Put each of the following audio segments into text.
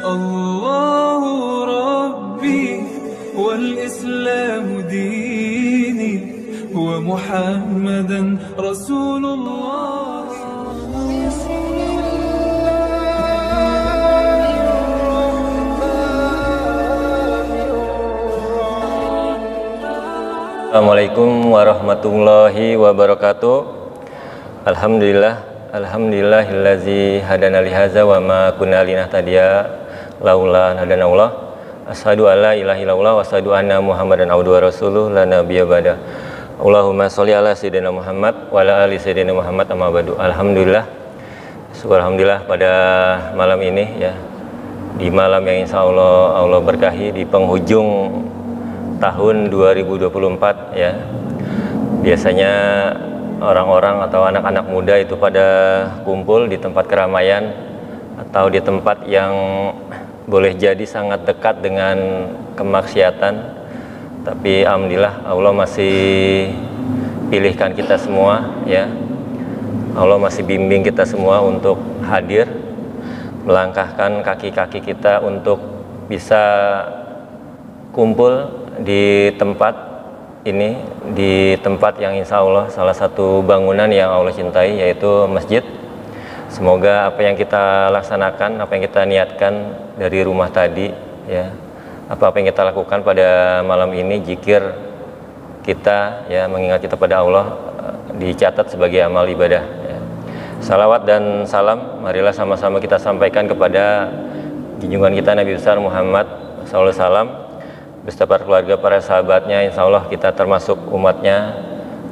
الله ربي والإسلام ديني ومحمدا رسول الله. Assalamualaikum warahmatullahi wabarakatuh. Alhamdulillahillazi hadana lihaza wa ma kunna linahtadiya laula hadanaullah. Asyhadu an la ilaha illallah wa asyhadu anna Muhammadan abduhu wa rasuluh la nabiyya ba'da. Allahumma sholli ala sayyidina Muhammad wa ala ali sayyidina Muhammad amma ba'du. Alhamdulillah pada malam ini ya, di malam yang insya Allah berkahi di penghujung tahun 2024 ya. Biasanya orang-orang atau anak-anak muda itu pada kumpul di tempat keramaian atau di tempat yang boleh jadi sangat dekat dengan kemaksiatan. Tapi alhamdulillah Allah masih pilihkan kita semua ya. Allah masih bimbing kita semua untuk hadir, melangkahkan kaki-kaki kita untuk bisa kumpul di tempat ini, di tempat yang insya Allah salah satu bangunan yang Allah cintai, yaitu masjid. Semoga apa yang kita laksanakan, apa yang kita niatkan dari rumah tadi ya, apa yang kita lakukan pada malam ini, zikir kita ya, mengingat kita pada Allah, dicatat sebagai amal ibadah ya. Salawat dan salam marilah sama-sama kita sampaikan kepada junjungan kita Nabi besar Muhammad SAW beserta keluarga, para sahabatnya. Insya Allah kita termasuk umatnya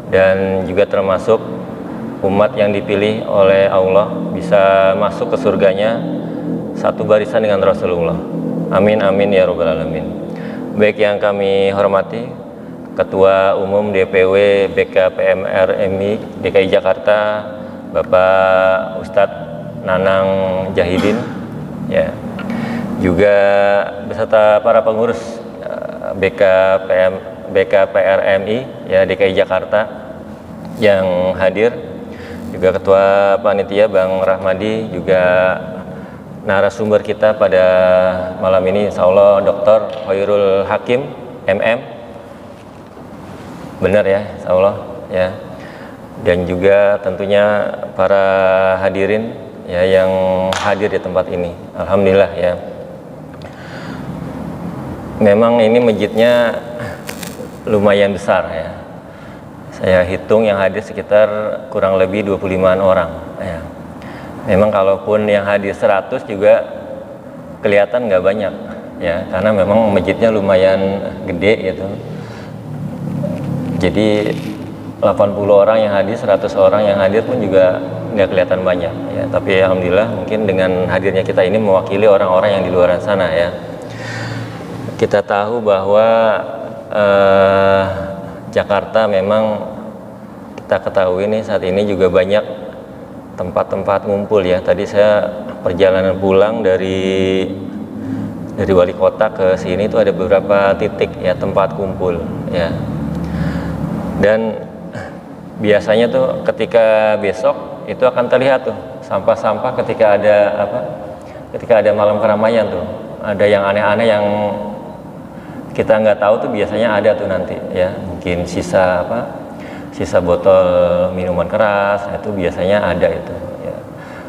dan juga termasuk umat yang dipilih oleh Allah bisa masuk ke surganya satu barisan dengan Rasulullah. Amin amin ya rabbal alamin. Baik yang kami hormati Ketua Umum DPW BKPMR MI DKI Jakarta Bapak Ustadz Nanang Jahidin ya, juga beserta para pengurus BKPRMI ya DKI Jakarta yang hadir, juga Ketua Panitia Bang Rahmadi, juga narasumber kita pada malam ini insya Allah Dr. Khairul Hakim MM, benar ya insya Allah ya, dan juga tentunya para hadirin ya yang hadir di tempat ini. Alhamdulillah ya. Memang ini masjidnya lumayan besar ya. Saya hitung yang hadir sekitar kurang lebih 25-an orang ya. Memang kalaupun yang hadir 100 juga kelihatan nggak banyak ya, karena memang masjidnya lumayan gede gitu. Jadi 80 orang yang hadir, 100 orang yang hadir pun juga nggak kelihatan banyak ya. Tapi alhamdulillah mungkin dengan hadirnya kita ini mewakili orang-orang yang di luar sana ya. Kita tahu bahwa Jakarta memang kita ketahui nih saat ini juga banyak tempat-tempat ngumpul ya. Tadi saya perjalanan pulang dari wali kota ke sini itu ada beberapa titik ya tempat kumpul ya. Dan biasanya tuh ketika besok itu akan terlihat tuh sampah-sampah ketika ada malam keramaian tuh. Ada yang aneh-aneh yang kita nggak tahu tuh, biasanya ada tuh nanti ya, mungkin sisa botol minuman keras itu biasanya ada itu ya.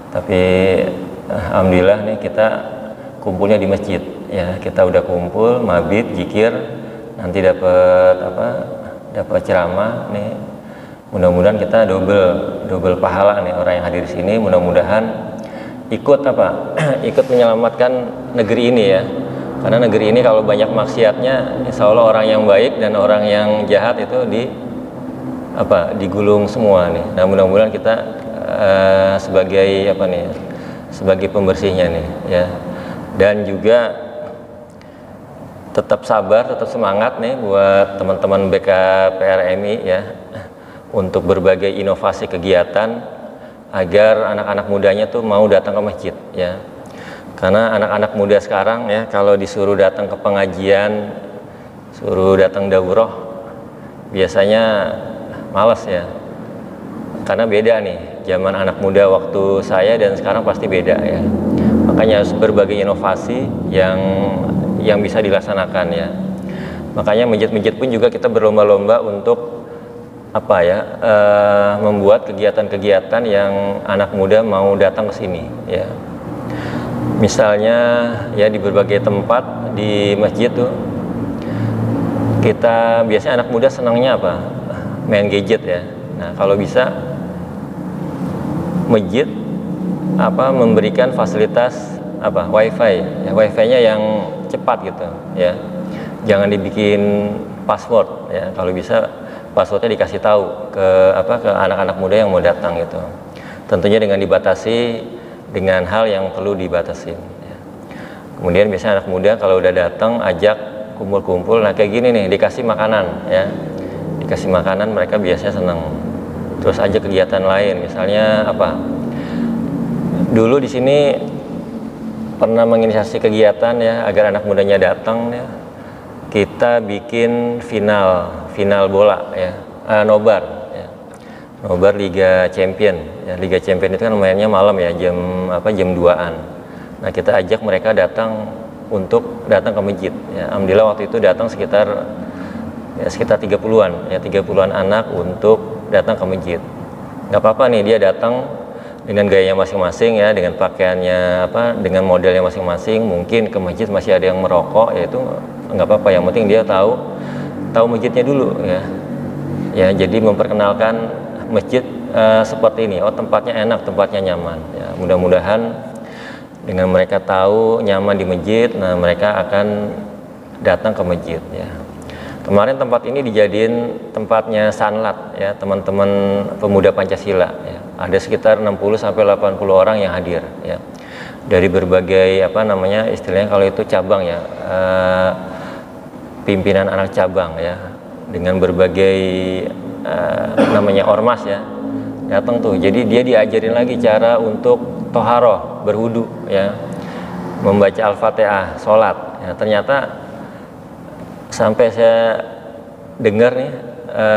Tapi alhamdulillah nih kita kumpulnya di masjid ya, kita udah kumpul mabit zikir, nanti dapat ceramah nih, mudah-mudahan kita double pahala nih orang yang hadir di sini, mudah-mudahan ikut ikut menyelamatkan negeri ini ya. Karena negeri ini kalau banyak maksiatnya, insya Allah orang yang baik dan orang yang jahat itu digulung semua nih. Nah mudah-mudahan kita sebagai pembersihnya nih ya. Dan juga tetap sabar, tetap semangat nih buat teman-teman BKPRMI ya, untuk berbagai inovasi kegiatan agar anak-anak mudanya tuh mau datang ke masjid ya. Karena anak-anak muda sekarang ya, kalau disuruh datang ke pengajian, suruh datang daurah, biasanya malas ya. Karena beda nih, zaman anak muda waktu saya dan sekarang pasti beda ya. Makanya harus berbagai inovasi yang bisa dilaksanakan ya. Makanya masjid-masjid pun juga kita berlomba-lomba untuk membuat kegiatan-kegiatan yang anak muda mau datang ke sini ya. Misalnya ya di berbagai tempat di masjid tuh kita biasanya anak muda senangnya apa? Main gadget ya. Nah, kalau bisa masjid memberikan fasilitas wifi ya, wifi-nya yang cepat gitu ya. Jangan dibikin password ya, kalau bisa passwordnya dikasih tahu ke anak-anak muda yang mau datang gitu. Tentunya dengan dibatasi dengan hal yang perlu dibatasin ya. Kemudian biasanya anak muda kalau udah datang ajak kumpul-kumpul, nah kayak gini nih, dikasih makanan ya, dikasih makanan mereka biasanya senang. Terus aja kegiatan lain, misalnya dulu di sini pernah menginisiasi kegiatan ya agar anak mudanya datang ya. Kita bikin final bola ya, nobar ya. Nobar Liga Champion ya. Liga Champion itu kan mainnya malam ya, jam 2-an. Nah, kita ajak mereka datang ke masjid ya. Alhamdulillah waktu itu datang sekitar 30-an ya, 30-an anak untuk datang ke masjid. Nggak apa-apa nih dia datang dengan gayanya masing-masing ya, dengan pakaiannya dengan modelnya masing-masing. Mungkin ke masjid masih ada yang merokok, ya itu nggak apa-apa, yang penting dia tahu masjidnya dulu ya. Ya, jadi memperkenalkan masjid seperti ini. Oh, tempatnya enak, tempatnya nyaman ya. Mudah-mudahan dengan mereka tahu nyaman di masjid, nah mereka akan datang ke masjid ya. Kemarin tempat ini dijadiin tempatnya sanlat ya, teman-teman pemuda Pancasila ya. Ada sekitar 60 sampai 80 orang yang hadir ya. Dari berbagai istilahnya kalau itu cabang ya, pimpinan anak cabang ya, dengan berbagai ormas ya datang tuh. Jadi dia diajarin lagi cara untuk toharoh, berwudu ya, membaca Al-Fatihah, sholat ya. Ternyata sampai saya dengar nih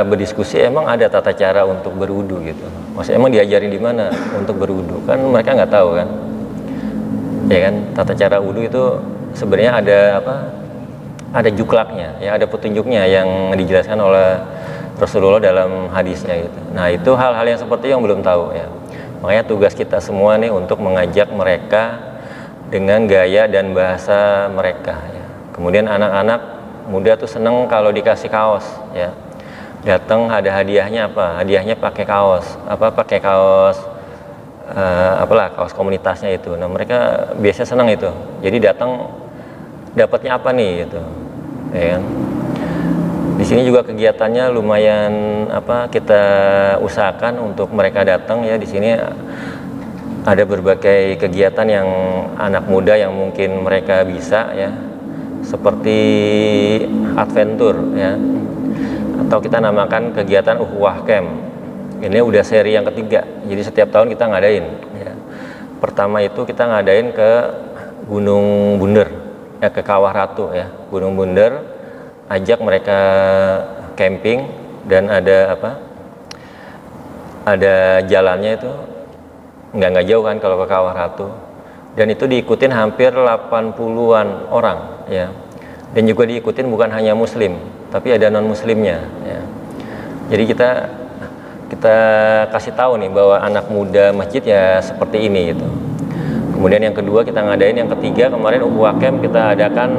berdiskusi, emang ada tata cara untuk berwudu gitu. Maksudnya emang diajarin di mana untuk berwudu? Kan mereka nggak tahu kan, ya kan? Tata cara wudu itu sebenarnya ada juklaknya ya, ada petunjuknya yang dijelaskan oleh Rasulullah dalam hadisnya gitu. Nah, itu hal-hal yang seperti yang belum tahu ya. Makanya tugas kita semua nih untuk mengajak mereka dengan gaya dan bahasa mereka ya. Kemudian anak-anak muda tuh seneng kalau dikasih kaos ya. Datang ada hadiahnya hadiahnya pakai kaos kaos komunitasnya itu. Nah, mereka biasa senang itu, jadi datang dapatnya apa nih gitu ya kan. Di sini juga kegiatannya lumayan kita usahakan untuk mereka datang ya. Di sini ada berbagai kegiatan yang anak muda yang mungkin mereka bisa ya, seperti adventure ya, atau kita namakan kegiatan Ukhuwah Camp. Ini udah seri yang ketiga, jadi setiap tahun kita ngadain ya. Pertama itu kita ngadain ke Gunung Bunder ya, ke Kawah Ratu ya, Gunung Bunder, ajak mereka camping dan ada jalannya itu nggak jauh kan kalau ke Kawah Ratu, dan itu diikutin hampir 80-an orang ya. Dan juga diikutin bukan hanya muslim, tapi ada non muslimnya ya. Jadi kita kasih tahu nih bahwa anak muda masjid ya seperti ini gitu. Kemudian yang kedua kita ngadain, yang ketiga kemarin Ukhuwah Camp kita adakan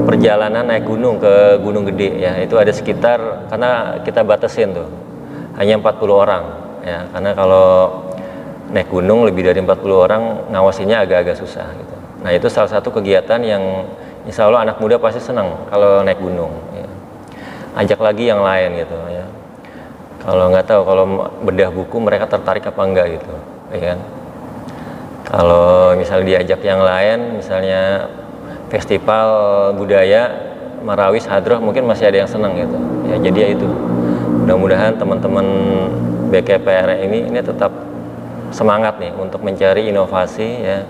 perjalanan naik gunung ke Gunung Gede ya. Itu ada sekitar, karena kita batasin tuh hanya 40 orang ya, karena kalau naik gunung lebih dari 40 orang ngawasinya agak-agak susah gitu. Nah, itu salah satu kegiatan yang insya Allah anak muda pasti senang kalau naik gunung ya. Ajak lagi yang lain gitu ya. Kalau nggak tahu, kalau bedah buku mereka tertarik apa enggak gitu ya kan. Kalau misalnya diajak yang lain, misalnya festival budaya Marawis Hadroh, mungkin masih ada yang senang gitu ya. Jadi ya itu, mudah-mudahan teman-teman BKPR ini tetap semangat nih untuk mencari inovasi ya.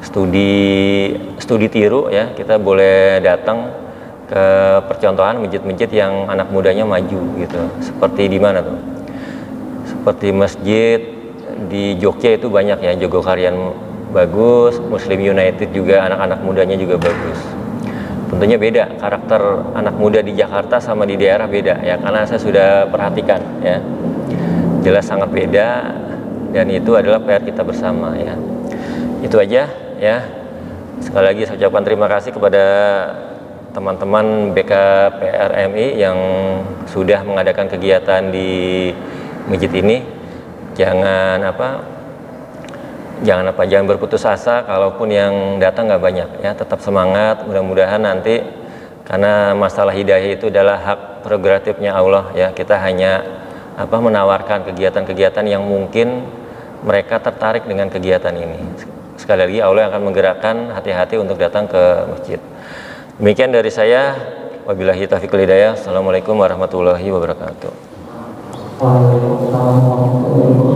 Studi tiru ya, kita boleh datang ke percontohan masjid-masjid yang anak mudanya maju gitu. Seperti di mana tuh? Seperti masjid di Jogja itu banyak ya, Jogokarian bagus, Muslim United juga anak-anak mudanya juga bagus. Tentunya beda karakter anak muda di Jakarta sama di daerah beda ya, karena saya sudah perhatikan ya, jelas sangat beda, dan itu adalah PR kita bersama ya. Itu aja ya. Sekali lagi saya ucapkan terima kasih kepada teman-teman BKPRMI yang sudah mengadakan kegiatan di masjid ini. Jangan berputus asa, kalaupun yang datang nggak banyak ya, tetap semangat. Mudah-mudahan nanti, karena masalah hidayah itu adalah hak prerogatifnya Allah ya, kita hanya menawarkan kegiatan-kegiatan yang mungkin mereka tertarik dengan kegiatan ini. Sekali lagi Allah akan menggerakkan hati-hati untuk datang ke masjid. Demikian dari saya, wabillahi taufiq wal hidayah. Assalamualaikum warahmatullahi wabarakatuh. Waalaikumsalam warahmatullahi wabarakatuh.